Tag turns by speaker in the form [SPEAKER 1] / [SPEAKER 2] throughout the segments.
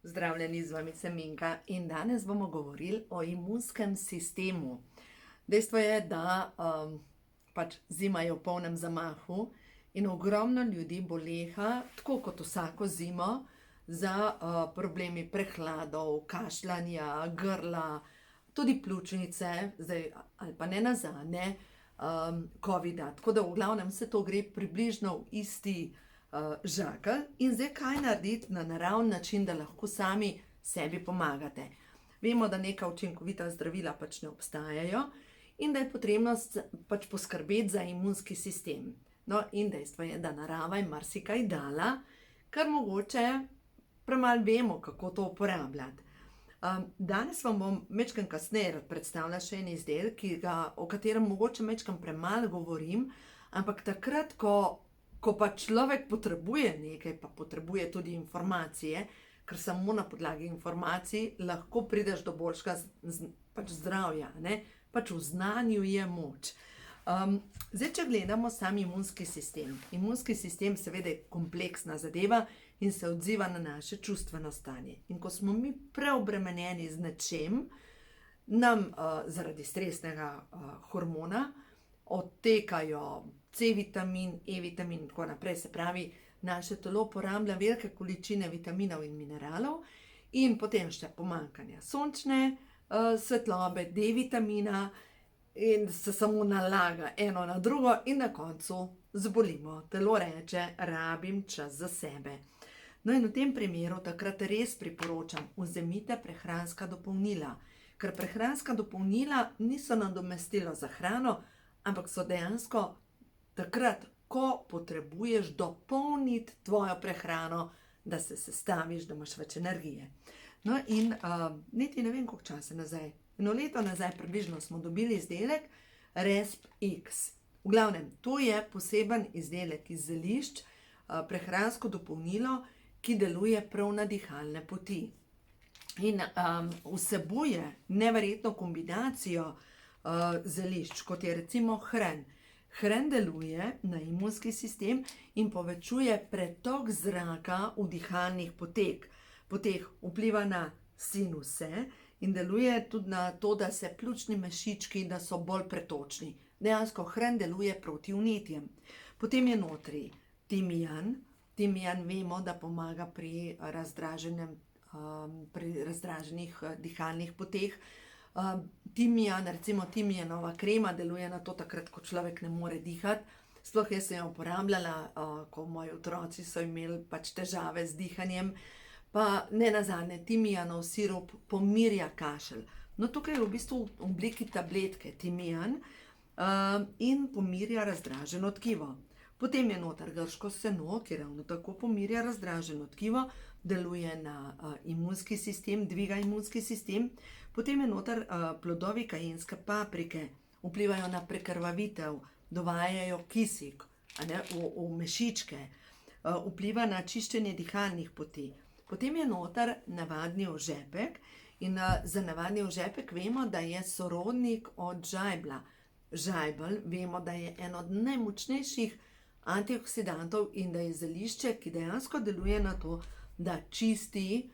[SPEAKER 1] Zdravljeni, z vami sem Minka in danes bomo govorili o imunskem sistemu. Dejstvo je, da pač zima je v polnem zamahu in ogromno ljudi boleha, tako kot vsako zimo, za problemi prehladov, kašljanja, grla, tudi pljučnice, zdaj ali pa ne nazadnje, covida. Tako da v glavnem vse to gre približno v isti žakelj. In zdaj kaj narediti na naravni način, da lahko sami sebi pomagate. Vemo, da neka učinkovita zdravila pač ne obstajajo in da je potrebno pač poskrbeti za imunski sistem. No, in dejstvo je, da narava je marsikaj dala, kar mogoče premalo vemo, kako to uporabljati. Danes vam bom majčkeno kasneje predstavila še en izdelek, o katerem mogoče majčkeno premalo govorim, ampak takrat, ko pa človek potrebuje nekaj, pa potrebuje tudi informacije, ker samo na podlagi informacij lahko prideš do boljšega pač zdravja, ne? Pač v znanju je moč. Zdaj, če gledamo sam imunski sistem. Imunski sistem seveda je kompleksna zadeva in se odziva na naše čustveno stanje. In ko smo mi preobremenjeni z nečem, nam zaradi stresnega hormona odtekajo C-vitamin, E-vitamin in tako naprej. Se pravi, naše telo porablja velike količine vitaminov in mineralov in potem še pomanjkanje sončne svetlobe, D-vitamina in se samo nalaga eno na drugo in na koncu zbolimo. Telo reče, rabim čas za sebe. No in v tem primeru takrat res priporočam, vzemite prehranska dopolnila, ker prehranska dopolnila niso nadomestilo za hrano, ampak so dejansko takrat, ko potrebuješ dopolniti tvojo prehrano, da se sestaviš, da imaš več energije. No in niti ne vem, koliko časa nazaj. Eno leto nazaj približno smo dobili izdelek RESP-X. V glavnem, to je poseben izdelek iz zelišč, prehransko dopolnilo, ki deluje prav na dihalne poti. In vsebuje neverjetno kombinacijo zelišč, kot je recimo hren. Hren deluje na imunski sistem in povečuje pretok zraka v dihalnih poteh. Vpliva na sinuse in deluje tudi na to, da se pljučni mešički, da so bolj pretočni. Dejansko hren deluje proti vnetjem. Potem je notri timijan. Timijan vemo, da pomaga pri razdraženih dihalnih poteh. Timijan, recimo timijanova krema deluje na to takrat, ko človek ne more dihati. Sploh jaz sem jo uporabljala, ko moji otroci so imeli pač težave z dihanjem. Pa ne nazadnje, timijanov sirup pomirja kašelj. No, tukaj je v bistvu v obliki tabletke timijan in pomirja razdraženo tkivo. Potem je noter grško seno, ki ravno tako pomirja razdraženo tkivo, deluje na imunski sistem, dviga imunski sistem. Potem je noter plodovi kajenske paprike, vplivajo na prekrvavitev, dovajajo kisik v mešičke, vpliva na čiščenje dihalnih poti. Potem je noter navadni ožepek in za navadni ožepek vemo, da je sorodnik od žajblja. Žajbelj vemo, da je en od najmočnejših antioksidantov in da je zelišče, ki dejansko deluje na to, da čisti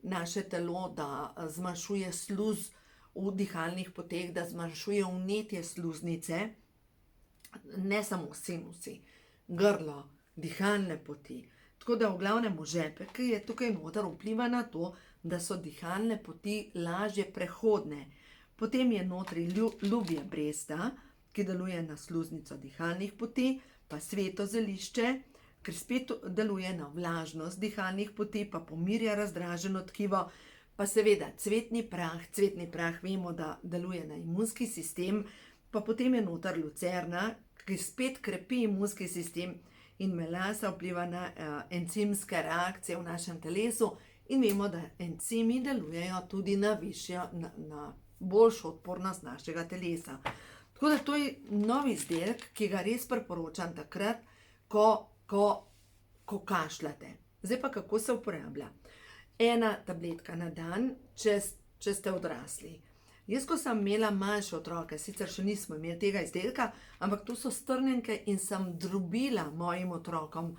[SPEAKER 1] naše telo, da zmanjšuje sluz v dihalnih poteh, da zmanjšuje vnetje sluznice, ne samo sinusi, grlo, dihalne poti. Tako da v glavnem ožepek, ki je tukaj noter, vpliva na to, da so dihalne poti lažje prehodne. Potem je notri lubje bresta, ki deluje na sluznico dihalnih poti, pa sveto zelišče, ker spet deluje na vlažnost dihalnih poti, pa pomirja razdraženo tkivo, pa seveda cvetni prah. Cvetni prah vemo, da deluje na imunski sistem, pa potem je noter lucerna, ki spet krepi imunski sistem in melasa vpliva na encimske reakcije v našem telesu in vemo, da encimi delujejo tudi na boljšo odpornost našega telesa. Tako da to je nov izdelek, ki ga res priporočam takrat, ko kašljate. Zdaj pa kako se uporablja. 1 tabletka na dan, če ste odrasli. Jaz, ko sem imela manjše otroke, sicer še nismo imeli tega izdelka, ampak to so strnjenke in sem drobila mojim otrokom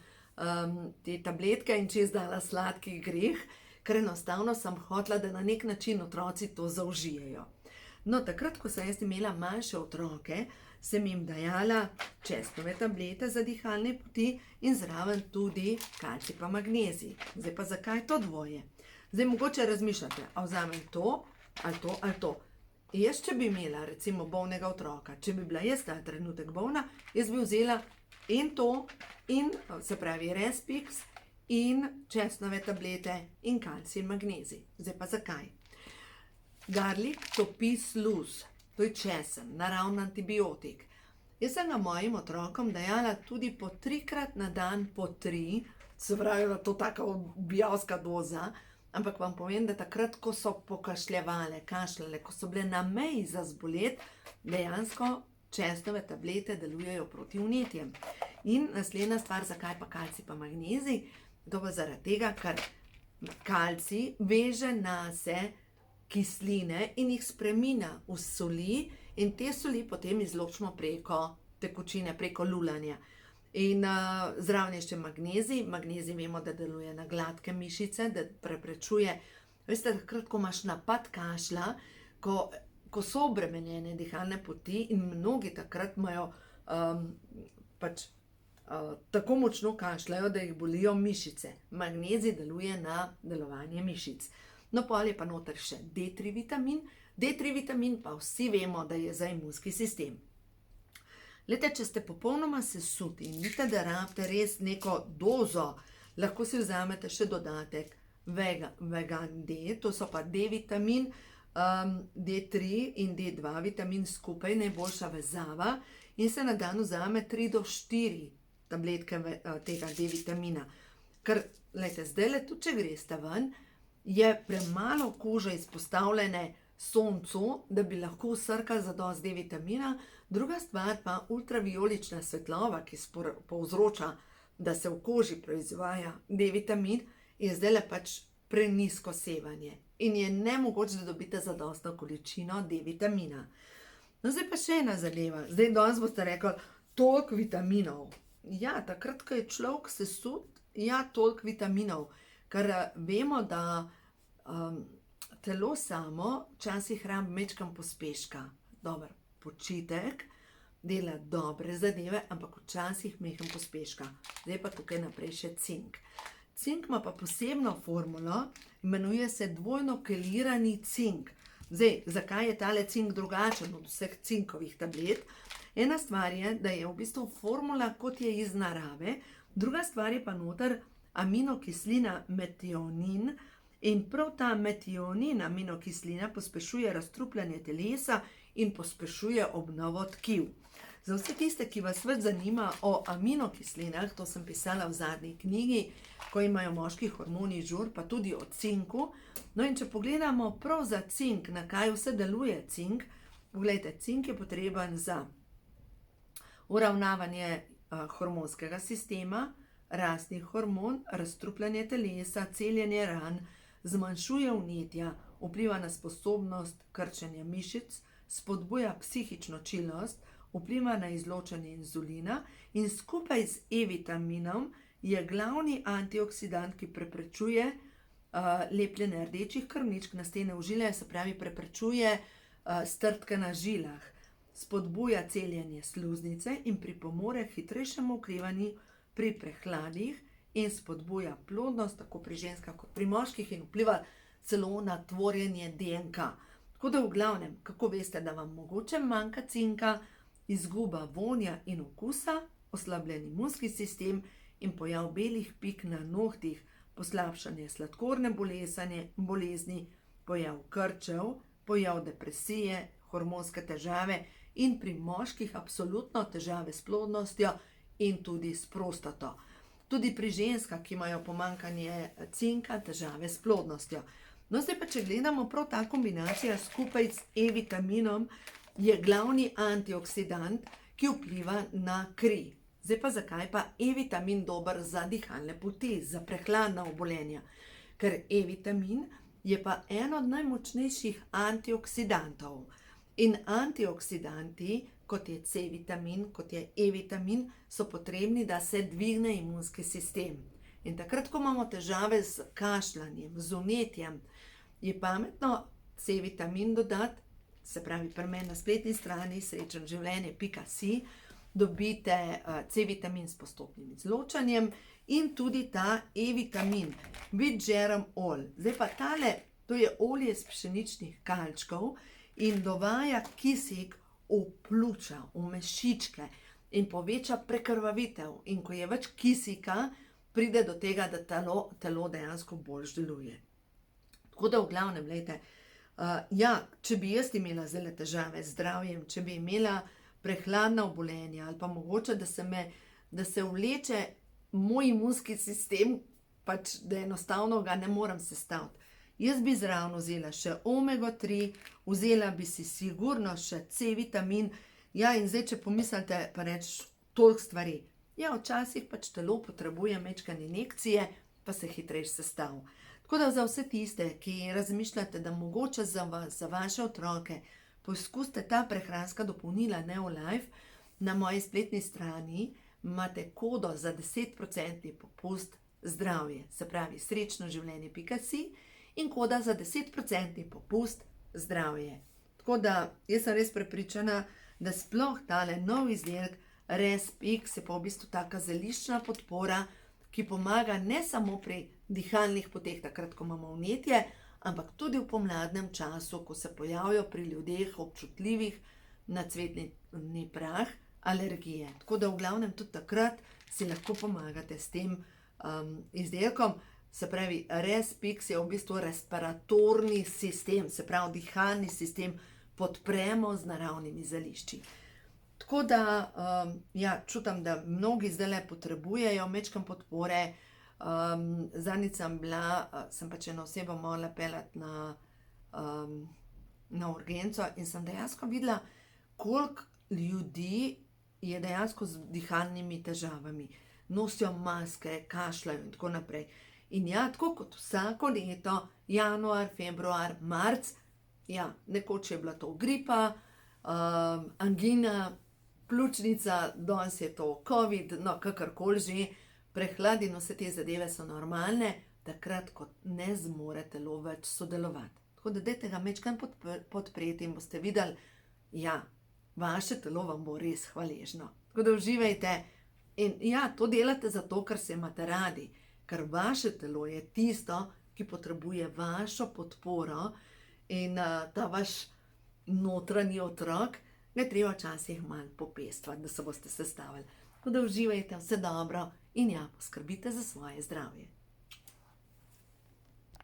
[SPEAKER 1] te tabletke in čez dala sladki greh, ker enostavno sem hotela, da na nek način otroci to zaužijejo. No, takrat, ko sem jaz imela manjše otroke, sem jim dajala česnove tablete za dihalne poti in zraven tudi kalcij pa magnezij. Zdaj pa zakaj to dvoje? Zdaj mogoče razmišljate, a vzamem to, ali to, ali to. Jaz, če bi imela recimo bolnega otroka, če bi bila jaz ta trenutek bolna, jaz bi vzela in to, in se pravi Respix, in česnove tablete, in kalcij in magnezij. Zdaj pa zakaj? Garlic topi sluz, to je česen, naravni antibiotik. Jaz sem ga mojim otrokom dajala tudi po 3-krat na dan, po 3, se pravi, da to taka ubijalska doza, ampak vam povem, da takrat, ko so pokašljevale, kašljale, ko so bile na meji za zbolet, dejansko česnove tablete delujejo proti vnetjem. In naslednja stvar, zakaj pa kalcij pa magnezij? To pa zaradi tega, ker kalcij veže nase kisline in jih spreminja v soli in te soli potem izločimo preko tekočine, preko lulanja. In zraven je še magnezij. Magnezij vemo, da deluje na gladke mišice, da preprečuje, veste, takrat, ko imaš napad kašlja, ko so obremenjene dihalne poti in mnogi takrat imajo tako močno kašljajo, da jih bolijo mišice. Magnezij deluje na delovanje mišic. No, pol je pa noter še D3 vitamin. D3 vitamin pa vsi vemo, da je za imunski sistem. Glejte, če ste popolnoma sesuti in vidite, da rabite res neko dozo, lahko si vzamete še dodatek Vegan D, to so pa D vitamin, D3 in D2 vitamin skupaj, najboljša vezava, in se na dan vzame 3 do 4 tabletke tega D vitamina. Ker, glejte, zdajle tudi, če greste ven, je premalo kože izpostavljene soncu, da bi lahko vsrkali zadosti D vitamina. Druga stvar pa ultraviolična svetloba, ki povzroča, da se v koži proizvaja D vitamin, je zdajle pač prenizko sevanje in je nemogoče, da dobite zadostno količino D vitamina. No, zdaj pa še ena zadeva. Zdaj danes boste rekli, toliko vitaminov. Ja, takrat, ko je človek sesut, ja, toliko vitaminov. Ker vemo, da telo samo včasih rabi majčkeno pospeška. Dober počitek, dela dobre zadeve, ampak včasih majhen pospeška. Zdaj pa tukaj naprej še cink. Cink ima pa posebno formulo, imenuje se dvojno kelirani cink. Zdaj, zakaj je tale cink drugačen od vseh cinkovih tablet? Ena stvar je, da je v bistvu formula, kot je iz narave, druga stvar je pa noter aminokislina metionin in prav ta metionin aminokislina pospešuje razstrupljanje telesa in pospešuje obnovo tkiv. Za vse tiste, ki vas več zanima o aminokislinah, to sem pisala v zadnji knjigi, ko imajo moški hormoni žur, pa tudi o cinku. No in če pogledamo prav za cink, na kaj vse deluje cink, pogledajte, cink je potreben za uravnavanje hormonskega sistema, rastni hormon, razstrupljanje telesa, celjenje ran, zmanjšuje vnetja, vpliva na sposobnost krčenja mišic, spodbuja psihično čilost, vpliva na izločanje inzulina in skupaj z E-vitaminom je glavni antioksidant, ki preprečuje lepljenje rdečih krvničk na stene v žile, se pravi preprečuje strtke na žilah, spodbuja celjenje sluznice in pripomore k hitrejšemu okrevanju pri prehladih in spodbuja plodnost, tako pri ženskah kot pri moških, in vpliva celo na tvorjenje DNK. Tako da v glavnem, kako veste, da vam mogoče manjka cinka, izguba vonja in okusa, oslabljen imunski sistem in pojav belih pik na nohtih, poslabšanje sladkorne bolezni, pojav krčev, pojav depresije, hormonske težave in pri moških absolutno težave s plodnostjo in tudi s prostato. Tudi pri ženskah, ki imajo pomanjkanje cinka, težave s plodnostjo. No, zdaj pa, če gledamo prav ta kombinacija skupaj s E-vitaminom, je glavni antioksidant, ki vpliva na kri. Zdaj pa zakaj pa E-vitamin dober za dihalne poti, za prehladna obolenja? Ker E-vitamin je pa en od najmočnejših antioksidantov. In antioksidanti, kot je C-vitamin, kot je E-vitamin, so potrebni, da se dvigne imunski sistem. In takrat, ko imamo težave z kašljanjem, z vnetjem, je pametno C-vitamin dodati, se pravi pri meni na spletni strani srečnoživljenje.si dobite C-vitamin s postopnim izločanjem in tudi ta E-vitamin, with gerum oil. Zdaj pa to je olje iz pšeničnih kalčkov in dovaja kisik v pljuča, v mešičke in poveča prekrvavitev. In ko je več kisika, pride do tega, da telo dejansko bolj deluje. Tako da v glavnem, glejte, če bi jaz imela zdaj težave z zdravjem, če bi imela prehladna obolenja ali pa mogoče, da se vleče moj imunski sistem, pač da enostavno ga ne morem sestaviti. Jaz bi zraven vzela še omega 3, vzela bi si sigurno še C-vitamin, in zdaj, če pomislite, pa reč toliko stvari. Včasih pač telo potrebuje majčkene injekcije, pa se hitreje sestavi. Tako da za vse tiste, ki razmišljate, da mogoče za vas, za vaše otroke, poskusite ta prehranska dopolnila Neolife, na moji spletni strani imate kodo za 10% popust zdravje, se pravi srečnoživljenje.si in koda za 10% popust zdravje. Tako da jaz sem res prepričana, da sploh tale nov izdelek Respix je pa v bistvu taka zeliščna podpora, ki pomaga ne samo pri dihalnih poteh, takrat, ko imamo vnetje, ampak tudi v pomladnem času, ko se pojavijo pri ljudeh občutljivih na cvetni prah alergije. Tako da v glavnem tudi takrat si lahko pomagate s tem izdelkom. Se pravi, Respix je v bistvu respiratorni sistem, se pravi dihalni sistem podpremo z naravnimi zelišči. Tako da, čutim, da mnogi zdajle potrebujejo majčkeno podpore. Zadnjič sem pač eno osebo morala peljati na urgenco in sem dejansko videla, koliko ljudi je dejansko z dihalnimi težavami. Nosijo maske, kašljajo in tako naprej. In tako kot vsako leto, januar, februar, marc, nekoč je bila to gripa, angina, pljučnica, danes je to covid, kakorkoli že, prehlad in vse te zadeve so normalne, takrat, ko ne zmore telo več sodelovati. Tako da dajte ga majčkeno podpreti in boste videli, vaše telo vam bo res hvaležno. Tako da uživajte in to delate zato, ker se imate radi, ker vaše telo je tisto, ki potrebuje vašo podporo in ta vaš notranji otrok, ga treba včasih malo popestvati, da se boste sestavili. Tako da uživajte, vse dobro in poskrbite za svoje zdravje.